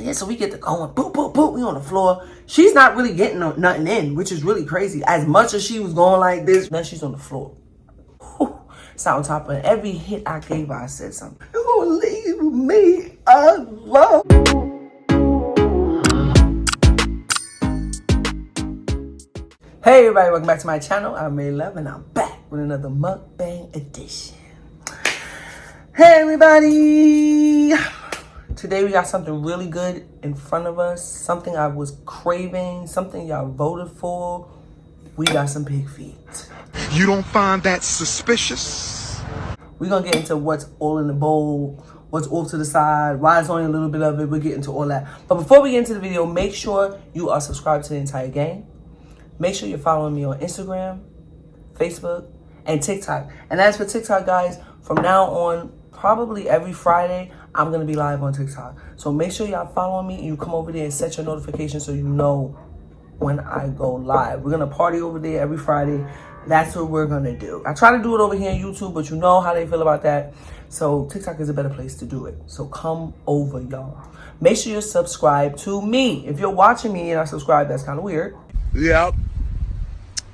Yeah, so we get to going, boop, boop, boop, we on the floor. She's not really getting nothing in, which is really crazy. As much as she was going like this, now she's on the floor. Whew. So on top of every hit I gave her, I said something. You're gonna leave me alone. Hey everybody, welcome back to my channel. I'm Love and I'm back with another mukbang edition. Hey everybody. Today we got something really good in front of us. Something I was craving, something y'all voted for. We got some pig feet. You don't find that suspicious? We're gonna get into what's all in the bowl, what's off to the side, why it's only a little bit of it. We'll get into all that. But before we get into the video, make sure you are subscribed to the entire gang. Make sure you're following me on Instagram, Facebook, and TikTok. And as for TikTok, guys, from now on, probably every Friday, I'm going to be live on TikTok. So make sure y'all follow me and you come over there and set your notifications so you know when I go live. We're going to party over there every Friday. That's what we're going to do. I try to do it over here on YouTube, but you know how they feel about that. So TikTok is a better place to do it. So come over, y'all. Make sure you're subscribed to me. If you're watching me and I subscribe, that's kind of weird. Yep.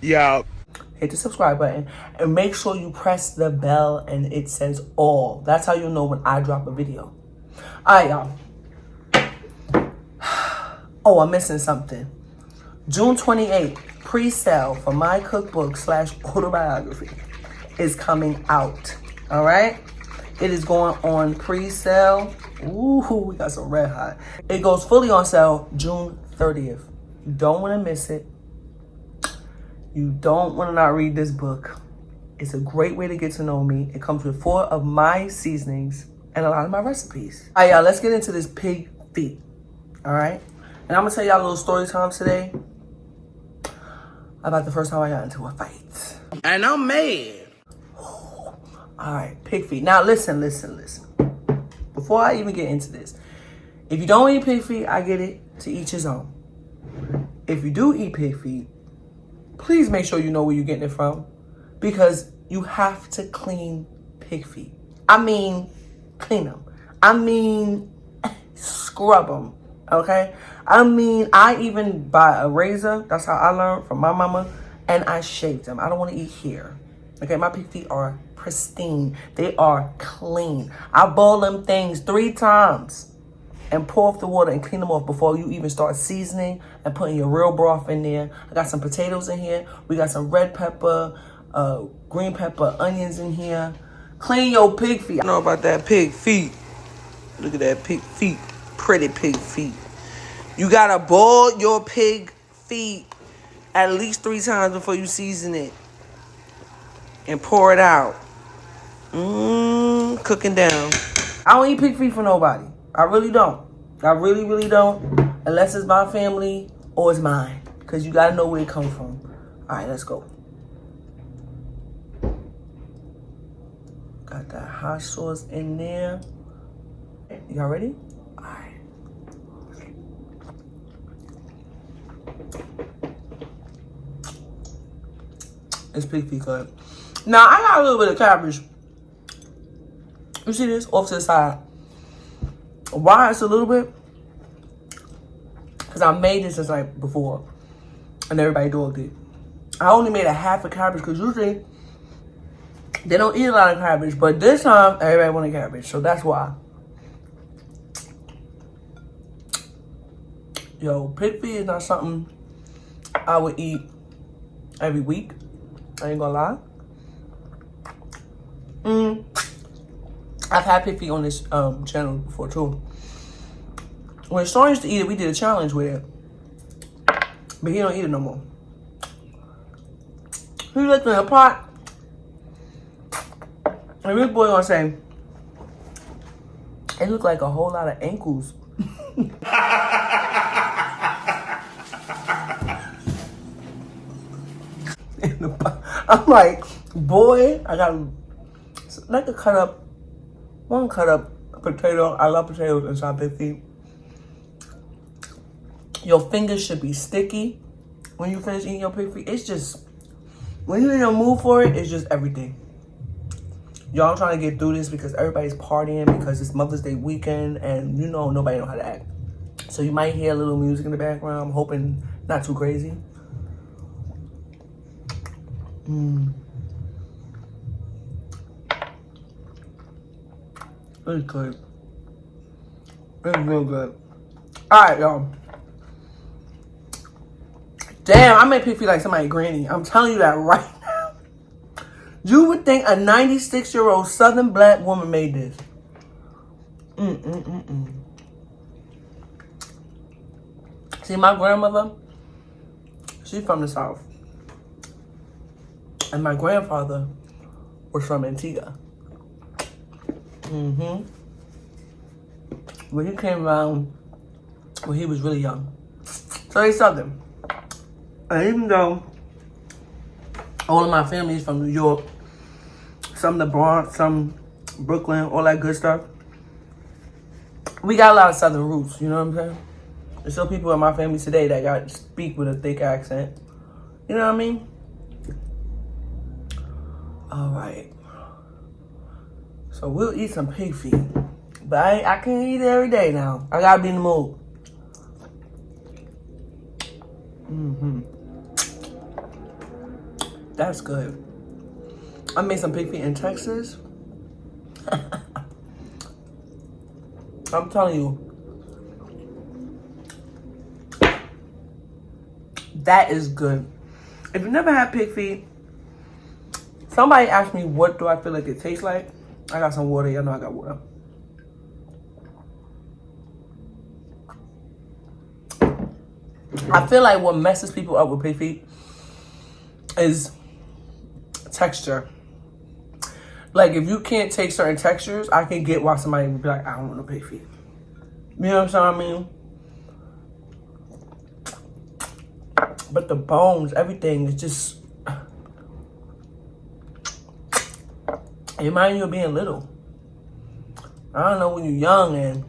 Hit the subscribe button and make sure you press the bell and it says all. That's how you'll know when I drop a video. All right, y'all. Oh, I'm missing something. June 28th, pre-sale for my cookbook / autobiography is coming out. All right? It is going on pre-sale. Ooh, we got some red hot. It goes fully on sale June 30th. You don't want to miss it. You don't want to not read this book. It's a great way to get to know me. It comes with 4 of my seasonings and a lot of my recipes. All right, y'all, let's get into this pig feet. All right? And I'm going to tell y'all a little story time today about the first time I got into a fight. And I'm mad. All right, pig feet. Now, listen. Before I even get into this, if you don't eat pig feet, I get it. To each his own. If you do eat pig feet, please make sure you know where you're getting it from, because you have to clean pig feet. I mean, clean them. I mean, scrub them, okay? I mean, I even buy a razor. That's how I learned from my mama, and I shave them. I don't want to eat hair, okay? My pig feet are pristine. They are clean. I boil them things 3 times and pour off the water and clean them off before you even start seasoning and putting your real broth in there. I got some potatoes in here. We got some red pepper, green pepper, onions in here. Clean your pig feet. I know about that pig feet. Look at that pig feet. Pretty pig feet. You gotta boil your pig feet at least 3 times before you season it. And pour it out. Cooking down. I don't eat pig feet for nobody. I really don't. I really, really don't. Unless it's my family or it's mine. Because you got to know where it comes from. All right, let's go. Got that hot sauce in there. Y'all ready? All right. It's pig feet cut. Now, I got a little bit of cabbage. You see this? Off to the side. Why it's a little bit? Because I made this just like before. And everybody dogged it. I only made a half a cabbage because usually they don't eat a lot of cabbage. But this time, everybody wanted cabbage. So that's why. Yo, pig feet is not something I would eat every week. I ain't gonna lie. I've had pig feet on this channel before too. When Sean used to eat it, we did a challenge with it. But he don't eat it no more. He looked in a pot. And this boy gonna say, it looked like a whole lot of ankles. In the pot. I'm like, boy, I got like a one cut up potato. I love potatoes inside pig feet. Your fingers should be sticky when you finish eating your pig feet. It's just, when you're in a mood for it, it's just everything. Y'all trying to get through this because everybody's partying because it's Mother's Day weekend and you know nobody know how to act. So you might hear a little music in the background. I'm hoping not too crazy. It's good. It's real good. Alright, y'all. Damn, I make people feel like somebody granny. I'm telling you that right now. You would think a 96-year-old Southern black woman made this. See, my grandmother, she's from the South. And my grandfather was from Antigua. When he came around when he was really young. So he's Southern. And even though all of my family is from New York, some the Bronx, some Brooklyn, all that good stuff, we got a lot of Southern roots, you know what I'm saying? There's still people in my family today that speak with a thick accent. You know what I mean? All right. So we'll eat some pig feet. But I can't eat it every day now. I gotta be in the mood. That's good. I made some pig feet in Texas. I'm telling you. That is good. If you never had pig feet, somebody asked me what do I feel like it tastes like. I got some water. Y'all know I got water. I feel like what messes people up with pig feet is texture. Like, if you can't take certain textures, I can get why somebody would be like, I don't want no pig feet. You know what I mean? But the bones, everything is just... It reminds you of being little. I don't know, when you're young and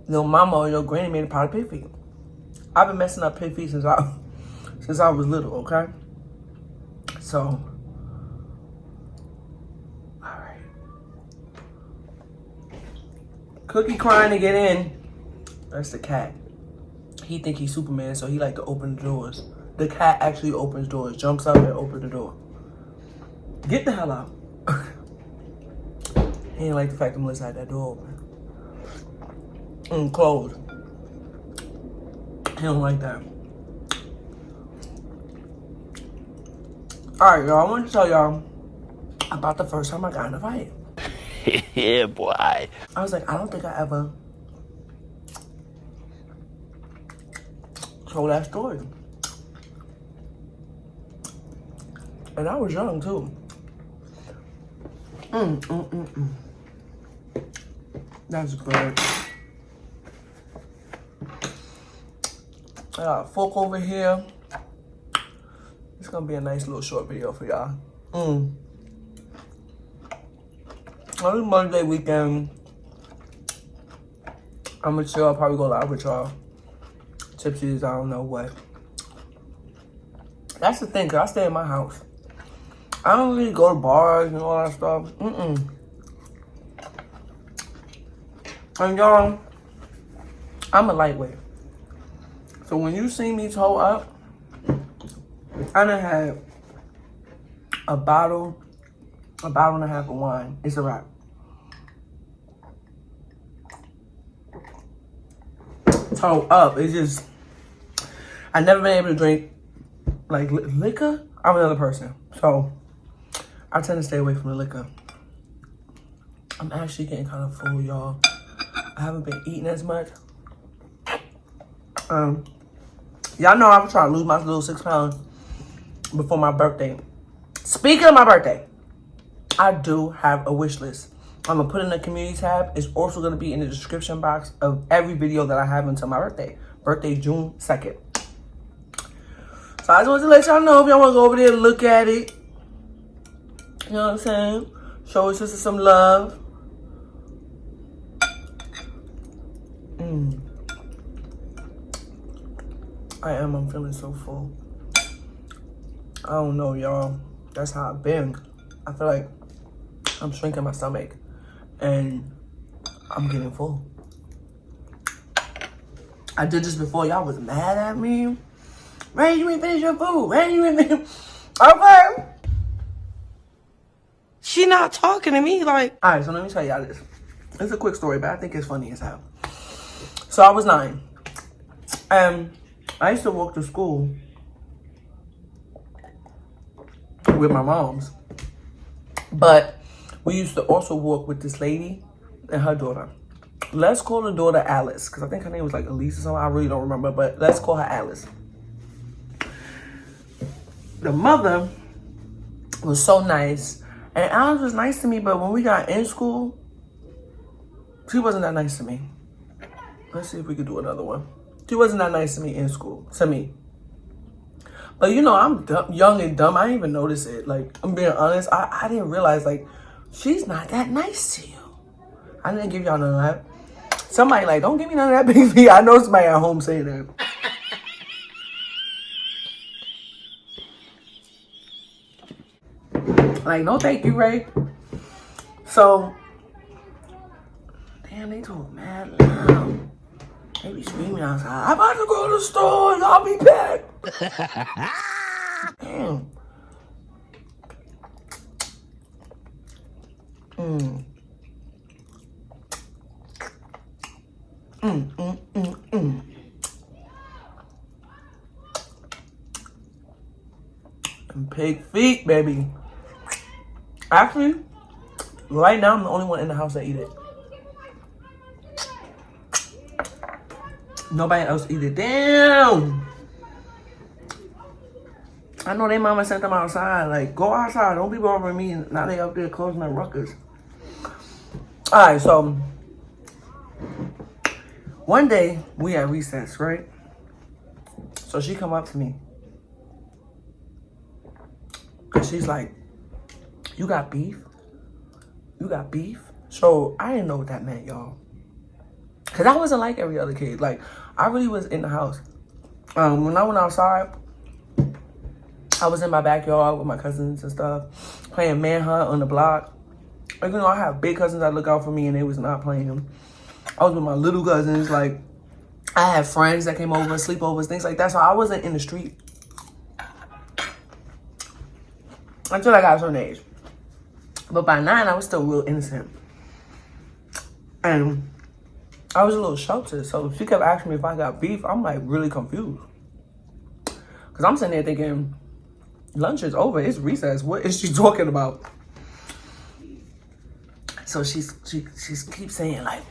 your mama or your granny made a pot of pig feet. I've been messing up pig feet since I was little, okay? So, alright. Cookie crying to get in. That's the cat. He think he's Superman, so he like to open the doors. The cat actually opens doors, jumps up and opens the door. Get the hell out. He ain't like the fact that Melissa had that door open. Closed. He don't like that. Alright, y'all, I want to tell y'all about the first time I got in a fight. Yeah, boy. I was like, I don't think I ever told that story. And I was young, too. That's good. I got a fork over here. It's gonna be a nice little short video for y'all. On this Monday weekend, I'm gonna chill. I'll probably go live with y'all. Tipsy as I don't know what. That's the thing, 'cause I stay in my house. I don't really go to bars and all that stuff. And y'all, I'm a lightweight. So when you see me toe up, I done had a bottle and a half of wine. It's a wrap. Toe up. It's just, I never been able to drink like liquor. I'm another person. So I tend to stay away from the liquor. I'm actually getting kind of full, y'all. I haven't been eating as much. Y'all know I was trying to lose my little 6 pounds before my birthday. Speaking of my birthday, I do have a wish list. I'm gonna put it in the community tab. It's also gonna be in the description box of every video that I have until my birthday. Birthday, June 2nd. So I just wanted to let y'all know if y'all wanna go over there and look at it. You know what I'm saying? Show your sister some love. I'm feeling so full. I don't know, y'all. That's how I've been. I feel like I'm shrinking my stomach. And I'm getting full. I did this before. Y'all was mad at me. Ray, you ain't finish your food. Ray, you ain't finish. Okay. She not talking to me like. All right, so let me tell y'all this. It's a quick story, but I think it's funny as hell. So I was 9. I used to walk to school with my moms. But we used to also walk with this lady and her daughter. Let's call the daughter Alice, because I think her name was like Elise or something. I really don't remember, but let's call her Alice. The mother was so nice, and Alice was nice to me, but when we got in school, she wasn't that nice to me. Let's see if we could do another one. She wasn't that nice to me in school, to me. But you know, I'm dumb, young and dumb. I didn't even notice it. Like, I'm being honest. I didn't realize, like, she's not that nice to you. I didn't give y'all none of that. Somebody like, don't give me none of that big V. I know somebody at home saying that. Like, no thank you, Ray. So, damn, they talk mad loud. They be screaming outside. I'm about to go to the store. Y'all be back. Damn. And pig feet, baby. Actually, right now I'm the only one in the house that eat it. Nobody else eat it. Damn. I know they mama sent them outside. Like, go outside. Don't be bothering me. Now they up there closing their ruckus. Alright, so one day we at recess, right? So she come up to me. And she's like, you got beef? You got beef? So I didn't know what that meant, y'all. Because I wasn't like every other kid. Like, I really was in the house. When I went outside, I was in my backyard with my cousins and stuff, playing manhunt on the block. Like, you know, I have big cousins that look out for me, and they was not playing them. I was with my little cousins. Like, I had friends that came over, sleepovers, things like that. So I wasn't in the street until I got a certain age. But by 9, I was still real innocent. And I was a little sheltered. So she kept asking me if I got beef. I'm like really confused. Because I'm sitting there thinking, lunch is over. It's recess. What is she talking about? So she keeps saying like,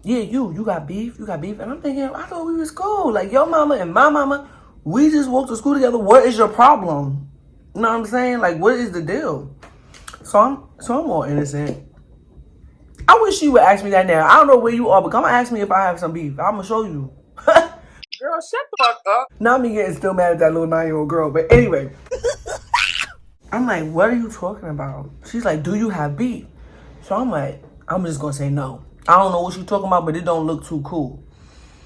yeah, you got beef. You got beef. And I'm thinking, I thought we was cool. Like, your mama and my mama, we just walked to school together. What is your problem? You know what I'm saying? Like, what is the deal? So I'm more innocent. I wish you would ask me that now. I don't know where you are, but come and ask me if I have some beef. I'm gonna show you. Girl, shut the fuck up. Not me getting still mad at that little 9-year-old girl. But anyway, I'm like, what are you talking about? She's like, do you have beef? So I'm like, I'm just gonna say no. I don't know what she's talking about, but it don't look too cool.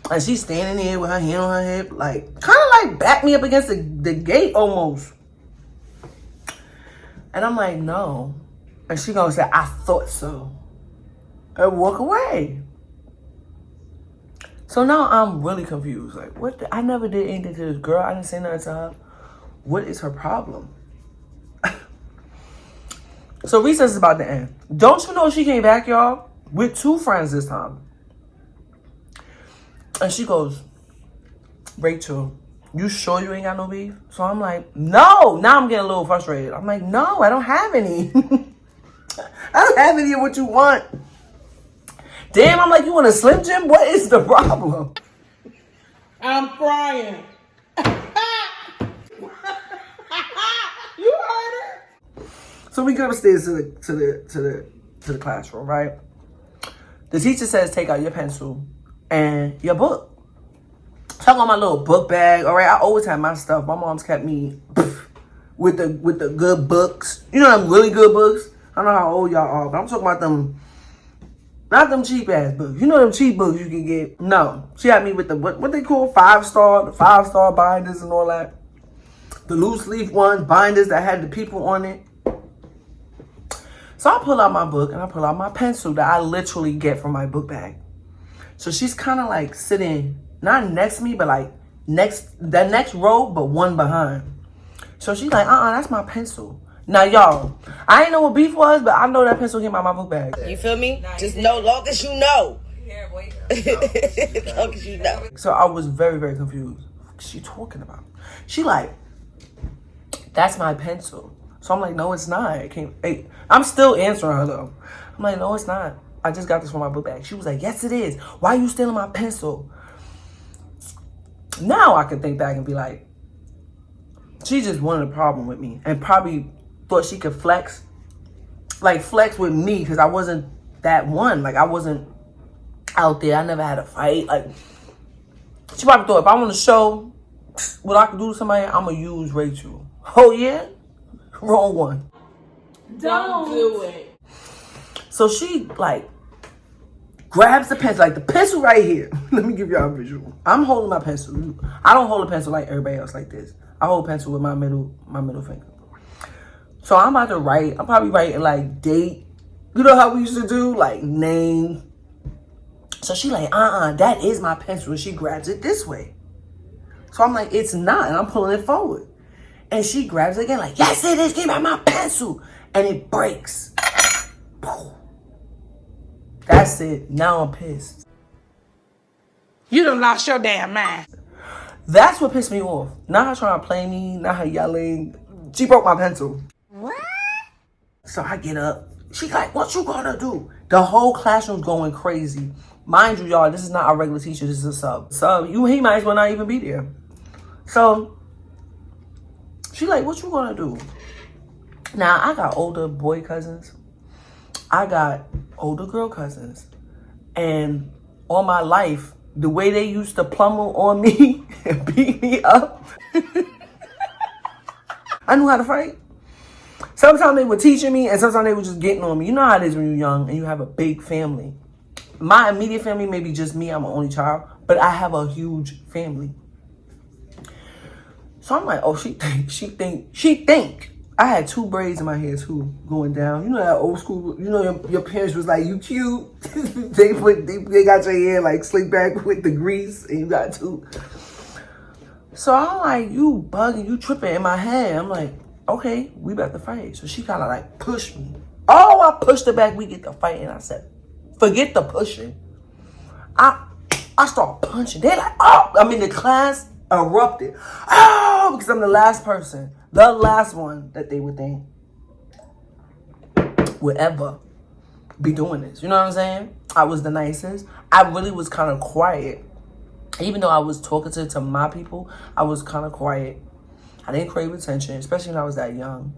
And she's standing there with her hand on her hip, like, kind of like back me up against the gate almost. And I'm like, no. And she gonna say, I thought so. And walk away. So now I'm really confused. Like, what? I never did anything to this girl. I didn't say nothing to her. What is her problem? So recess is about to end. Don't you know she came back, y'all? With 2 friends this time. And she goes, Rachel, you sure you ain't got no beef? So I'm like, no. Now I'm getting a little frustrated. I'm like, no, I don't have any. I don't have any of what you want. Damn, I'm like, you want a Slim Jim? What is the problem? I'm crying. You heard her? So we go upstairs to the classroom, right? The teacher says take out your pencil and your book. So I got my little book bag. All right, I always have my stuff. My mom's kept me with the good books. You know them really good books. I don't know how old y'all are, but I'm talking about them. Not them cheap ass books. You know them cheap books you can get. No, she had me with the what they call 5-star, the 5-star binders and all that. The loose leaf ones, binders that had the people on it. So I pull out my book and I pull out my pencil that I literally get from my book bag. So she's kind of like sitting, not next to me, but like the next row, but one behind. So she's like, that's my pencil. Now, y'all, I ain't know what beef was, but I know that pencil came out my book bag. You feel me? Just know, long as you know. Long as you know. So I was very, very confused. What's she talking about? She like, that's my pencil. So I'm like, no, it's not. It came. Hey, I'm still answering her though. I'm like, no, it's not. I just got this from my book bag. She was like, yes, it is. Why are you stealing my pencil? Now I can think back and be like, she just wanted a problem with me and probably thought she could flex with me because I wasn't that one. Like, I wasn't out there. I never had a fight. Like, she probably thought if I want to show what I can do to somebody, I'm going to use Rachel. Oh, yeah? Wrong one. Don't do it. So she, like, grabs the pencil. Like, the pencil right here. Let me give y'all a visual. I'm holding my pencil. I don't hold a pencil like everybody else like this. I hold a pencil with my middle finger. So I'm about to write. I'm probably writing, like, date. You know how we used to do? Like, name. So she like, that is my pencil. And she grabs it this way. So I'm like, it's not. And I'm pulling it forward. And she grabs it again like, yes, it is. Give me my pencil. And it breaks. That's it. Now I'm pissed. You done lost your damn mind. That's what pissed me off. Not her trying to play me. Not her yelling. She broke my pencil. What? So I get up. She like, what you gonna do? The whole classroom's going crazy. Mind you, y'all, this is not our regular teacher. This is a sub. So he might as well not even be there. So she like, what you gonna do? Now, I got older boy cousins. I got older girl cousins. And all my life, the way they used to pummel on me and beat me up, I knew how to fight. Sometimes they were teaching me and sometimes they were just getting on me. You know how it is when you're young and you have a big family. My immediate family may be just me. I'm an only child. But I have a huge family. So I'm like, oh, she think. I had 2 braids in my hair too, going down. You know that old school, you know your parents was like, you cute. they got your hair like slicked back with the grease and you got 2. So I'm like, you bugging, you tripping in my head. I'm like, okay, we about to fight. So she kind of like pushed me. Oh, I pushed her back, we get to fight. And I said, forget the pushing. I start punching. They're like, oh, I mean the class erupted. Oh, because I'm the last person. The last one that they would think would ever be doing this. You know what I'm saying? I was the nicest. I really was kind of quiet. Even though I was talking to my people, I was kind of quiet. I didn't crave attention, especially when I was that young.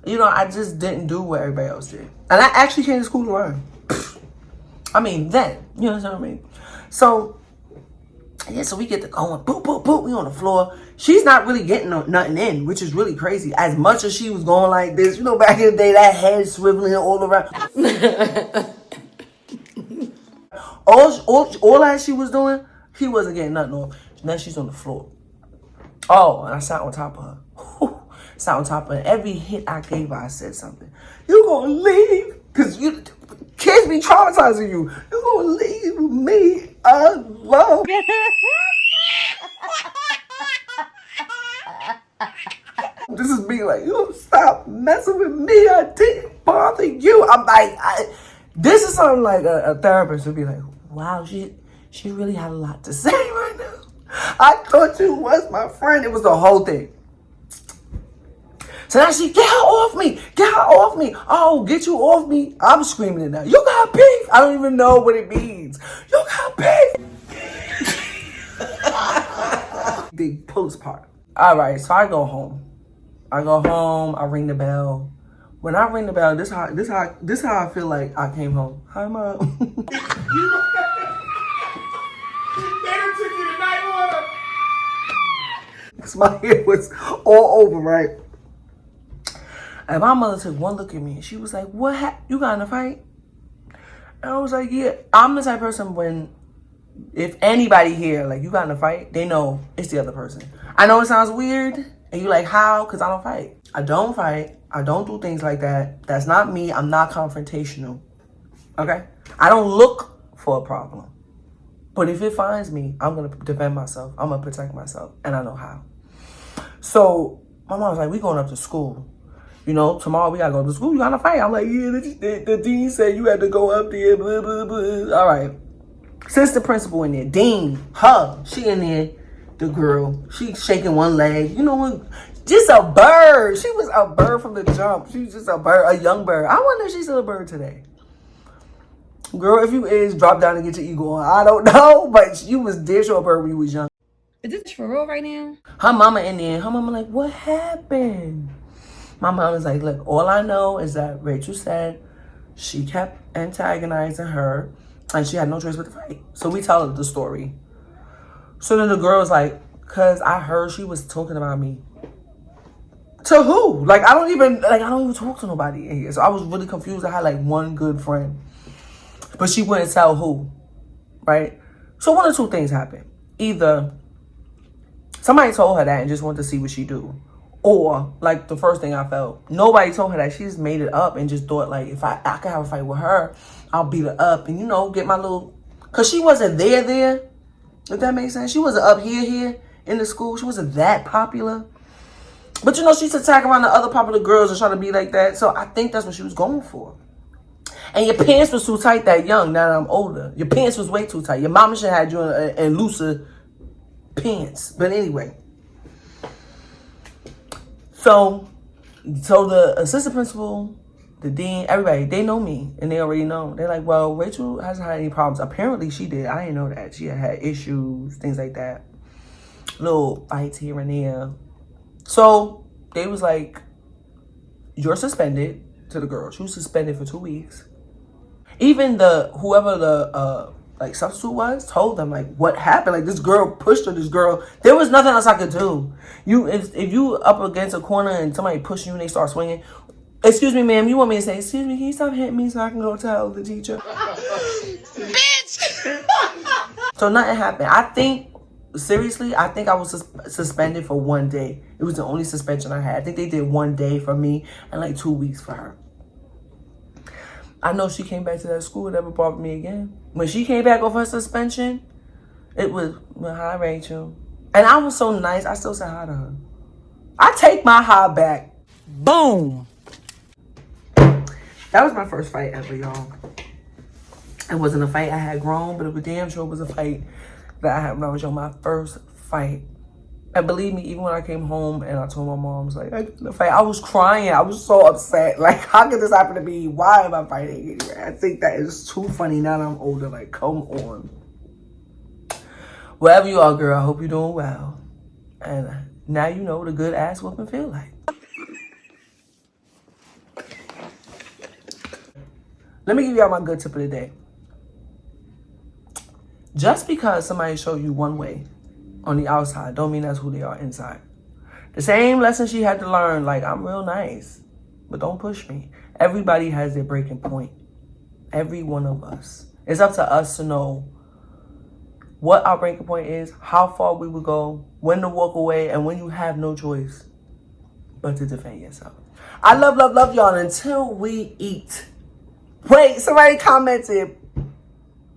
You know, I just didn't do what everybody else did. And I actually came to school to learn. I mean, then. You know what I mean? So, yeah, so we get to going. Boop, boop, boop. We on the floor. She's not really getting nothing in, which is really crazy. As much as she was going like this, you know, back in the day, that head swiveling all around. all that she was doing, he wasn't getting nothing on. Now she's on the floor. Oh, and I sat on top of her. Sat on top of her. Every hit I gave her, I said something. You gonna leave? Because kids be traumatizing you. You gonna leave me alone? This is me like, you stop messing with me. I didn't bother you. I'm like, this is something like a therapist would be like, wow, she really had a lot to say right now. I thought you was my friend. It was the whole thing. So now she, get her off me. Get her off me. Oh, get you off me. I'm screaming it now. You got beef. I don't even know what it means. You got beef. They pull us apart. All right, so I go home. I ring the bell. When I ring the bell, this how I feel like I came home. Hi, Mom. They done took you to night water. Because my hair was all over, right? And my mother took one look at me and she was like, what you got in a fight? And I was like, yeah. I'm the type of person when, if anybody here, like, you got in a fight, they know it's the other person. I know it sounds weird. And you're like, how? Because I don't fight. I don't fight. I don't do things like that. That's not me. I'm not confrontational. Okay? I don't look for a problem. But if it finds me, I'm going to defend myself. I'm going to protect myself. And I know how. So my mom was like, we going up to school. You know, tomorrow we got to go to school. You got to fight. I'm like, yeah, the dean said you had to go up there, blah, blah, blah. All right. Sister principal in there. Dean, her, she in there. The girl, she shaking one leg. You know what? Just a bird. She was a bird from the jump. She was just a bird, a young bird. I wonder if she's still a bird today. Girl, if you is, drop down and get your ego on. I don't know, but you was dead sure a bird when you was young. Is this for real right now? Her mama in there. Her mama like, what happened? My mom was like, look, all I know is that Rachel said she kept antagonizing her and she had no choice but to fight. So we tell her the story. So then the girl was like, cause I heard she was talking about me. To who? Like I don't even talk to nobody in here. So I was really confused. I had like one good friend. But she wouldn't tell who. Right? So one of two things happened. Either somebody told her that and just wanted to see what she do. Or, like the first thing I felt, nobody told her that. She just made it up and just thought like, if I could have a fight with her, I'll beat her up and, you know, get my little... Cause she wasn't there. If that makes sense. She wasn't up here in the school. She wasn't that popular. But, you know, she's attacking around the other popular girls and trying to be like that. So I think that's what she was going for. And your pants was too tight that young, now that I'm older. Your pants was way too tight. Your mama should have had you in looser pants. But anyway. So the assistant principal, the dean, everybody, they know me. And they already know. They're like, well, Rachel hasn't had any problems. Apparently she did. I didn't know that. She had issues, things like that. Little fights here and there. So they was like, you're suspended, to the girl. She was suspended for 2 weeks. Even whoever the substitute was told them like what happened. Like this girl pushed her. This girl. There was nothing else I could do. If you up against a corner and somebody push you and they start swinging. Excuse me, ma'am. You want me to say, excuse me? Can you stop hitting me so I can go tell the teacher? Bitch. So nothing happened. I think I was suspended for 1 day. It was the only suspension I had. I think they did 1 day for me and like 2 weeks for her. I know she came back to that school and never bothered me again. When she came back off her suspension, it was, well, hi, Rachel. And I was so nice, I still said hi to her. I take my hi back. Boom. That was my first fight ever, y'all. It wasn't a fight I had grown, but it was damn sure was a fight that I had when I was young. My first fight. And believe me, even when I came home and I told my mom, I was like, I get in a fight, I was crying. I was so upset. Like, how could this happen to me? Why am I fighting anyway? I think that is too funny now that I'm older. Like, come on. Wherever you are, girl, I hope you're doing well. And now you know what a good ass whooping feel like. Let me give y'all my good tip of the day. Just because somebody showed you one way on the outside don't mean that's who they are inside. The same lesson she had to learn, like, I'm real nice, but don't push me. Everybody has their breaking point. Every one of us. It's up to us to know what our breaking point is, how far we would go, when to walk away, and when you have no choice but to defend yourself. I love y'all until we eat. Wait, somebody commented,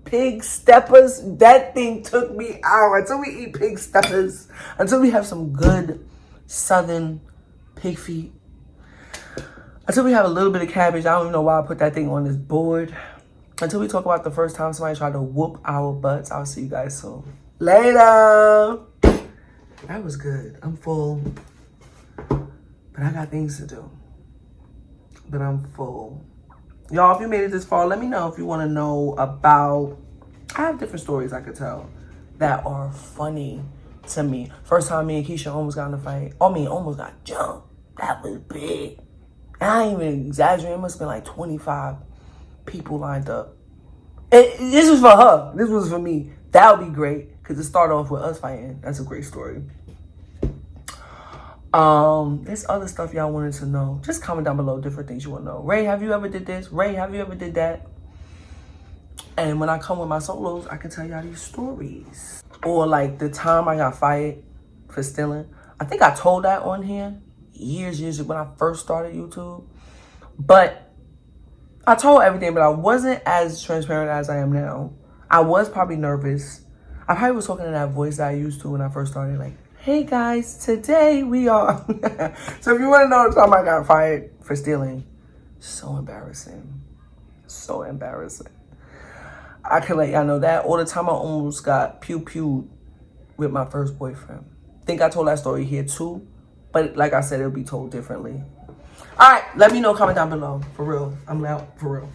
pig steppers. That thing took me out. Until we eat pig steppers, until we have some good southern pig feet, until we have a little bit of cabbage. I don't even know why I put that thing on this board. Until we talk about the first time somebody tried to whoop our butts. I'll see you guys soon. Later. That was good. I'm full, but I got things to do. But I'm full. Y'all, if you made it this far, let me know if you want to know about... I have different stories I could tell that are funny to me. First time me and Keisha almost got in a fight. Almost got jumped. That was big. And I ain't even exaggerating. It must have been like 25 people lined up. This was for her. This was for me. That would be great because it started off with us fighting. That's a great story. There's other stuff y'all wanted to know. Just comment down below different things you want to know. Ray, have you ever did this? Ray, have you ever did that? And when I come with my solos, I can tell y'all these stories. Or like the time I got fired for stealing. I think I told that on here years ago when I first started YouTube. But I told everything, but I wasn't as transparent as I am now. I was probably nervous. I probably was talking in that voice that I used to when I first started, like, hey guys, today we are. So if you want to know the time I got fired for stealing, so embarrassing. So embarrassing. I can let y'all know that. All the time I almost got pew-pewed with my first boyfriend. Think I told that story here too, but like I said, it'll be told differently. All right, let me know, comment down below. For real, I'm out, for real.